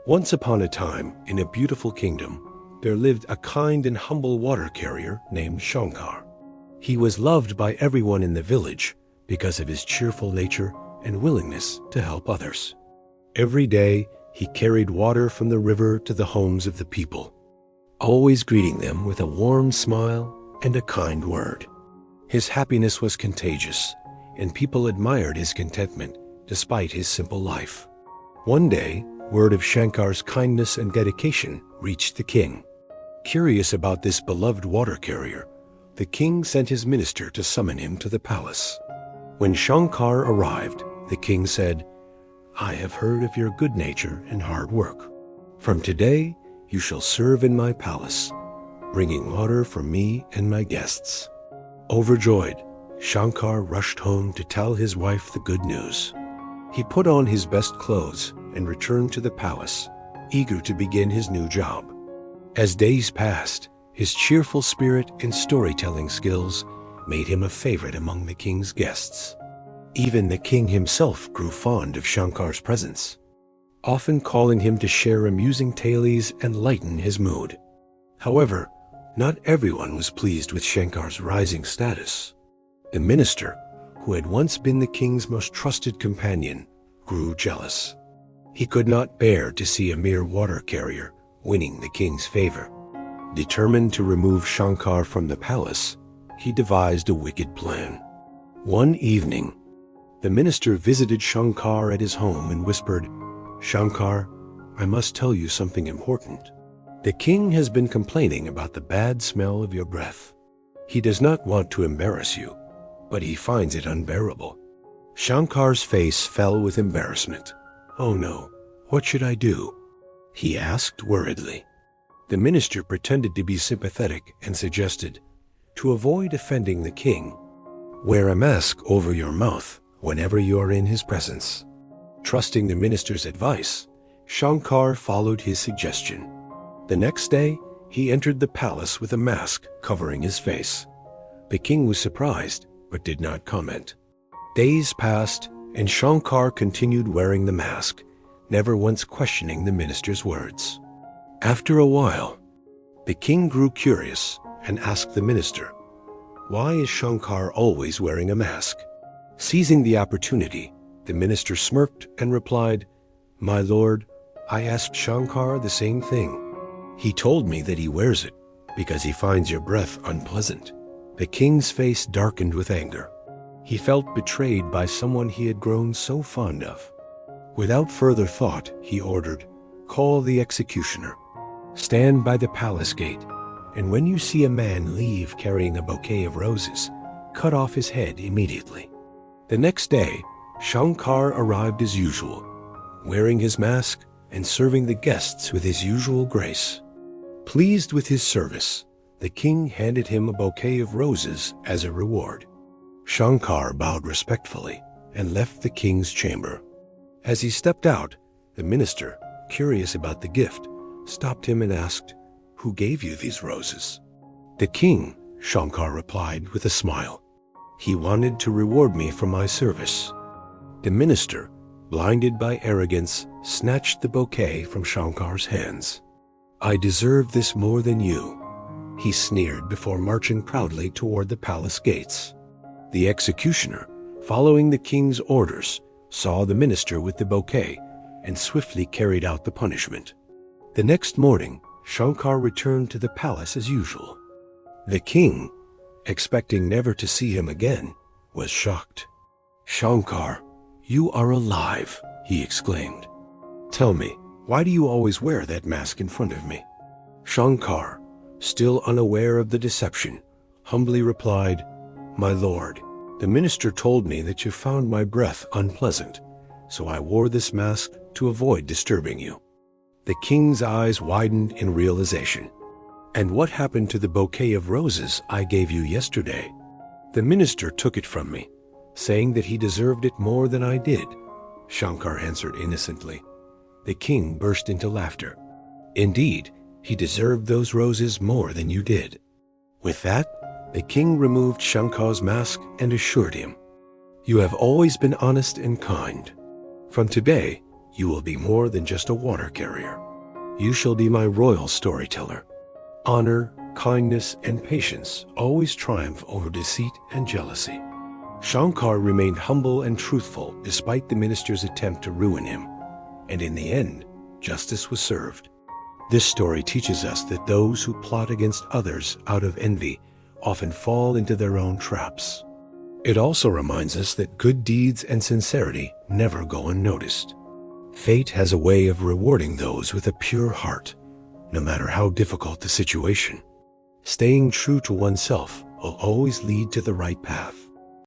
Once upon a time, in a beautiful kingdom, there lived a kind and humble water carrier named Shankar. He was loved by everyone in the village because of his cheerful nature and willingness to help others. Every day, he carried water from the river to the homes of the people, always greeting them with a warm smile and a kind word. His happiness was contagious, and people admired his contentment despite his simple life. One day, word of Shankar's kindness and dedication reached the king. Curious about this beloved water carrier, the king sent his minister to summon him to the palace. When Shankar arrived, the king said, "I have heard of your good nature and hard work. From today, you shall serve in my palace, bringing water for me and my guests." Overjoyed, Shankar rushed home to tell his wife the good news. He put on his best clothes and returned to the palace, eager to begin his new job. As days passed, his cheerful spirit and storytelling skills made him a favorite among the king's guests. Even the king himself grew fond of Shankar's presence, often calling him to share amusing tales and lighten his mood. However, not everyone was pleased with Shankar's rising status. The minister, who had once been the king's most trusted companion, grew jealous. He could not bear to see a mere water carrier winning the king's favor. Determined to remove Shankar from the palace, he devised a wicked plan. One evening, the minister visited Shankar at his home and whispered, "Shankar, I must tell you something important. The king has been complaining about the bad smell of your breath. He does not want to embarrass you, but he finds it unbearable." Shankar's face fell with embarrassment. "Oh no, what should I do?" he asked worriedly. The minister pretended to be sympathetic and suggested, "To avoid offending the king, wear a mask over your mouth whenever you are in his presence." Trusting the minister's advice, Shankar followed his suggestion. The next day, he entered the palace with a mask covering his face. The king was surprised, but did not comment. Days passed, and Shankar continued wearing the mask, never once questioning the minister's words. After a while, the king grew curious and asked the minister, "Why is Shankar always wearing a mask?" Seizing the opportunity, the minister smirked and replied, "My lord, I asked Shankar the same thing. He told me that he wears it because he finds your breath unpleasant." The king's face darkened with anger. He felt betrayed by someone he had grown so fond of. Without further thought, he ordered, "Call the executioner. Stand by the palace gate, and when you see a man leave carrying a bouquet of roses, cut off his head immediately." The next day, Shankar arrived as usual, wearing his mask and serving the guests with his usual grace. Pleased with his service, the king handed him a bouquet of roses as a reward. Shankar bowed respectfully and left the king's chamber. As he stepped out, the minister, curious about the gift, stopped him and asked, "Who gave you these roses?" "The king," Shankar replied with a smile. "He wanted to reward me for my service." The minister, blinded by arrogance, snatched the bouquet from Shankar's hands. "I deserve this more than you," he sneered before marching proudly toward the palace gates. The executioner, following the king's orders, saw the minister with the bouquet and swiftly carried out the punishment. The next morning, Shankar returned to the palace as usual. The king, expecting never to see him again, was shocked. "Shankar, you are alive," he exclaimed. "Tell me, why do you always wear that mask in front of me?" Shankar, still unaware of the deception, humbly replied, "My lord, the minister told me that you found my breath unpleasant, so I wore this mask to avoid disturbing you." The king's eyes widened in realization. "And what happened to the bouquet of roses I gave you yesterday?" "The minister took it from me, saying that he deserved it more than I did," Shankar answered innocently. The king burst into laughter. "Indeed, he deserved those roses more than you did." With that, the king removed Shankar's mask and assured him, "You have always been honest and kind. From today, You will be more than just a water carrier. You shall be my royal storyteller. Honor, kindness, and patience always triumph over deceit and jealousy. Shankar remained humble and truthful despite the minister's attempt to ruin him, and in the end, justice was served. This story teaches us that those who plot against others out of envy often fall into their own traps. It also reminds us that good deeds and sincerity never go unnoticed. Fate has a way of rewarding those with a pure heart, no matter how difficult the situation. Staying true to oneself will always lead to the right path.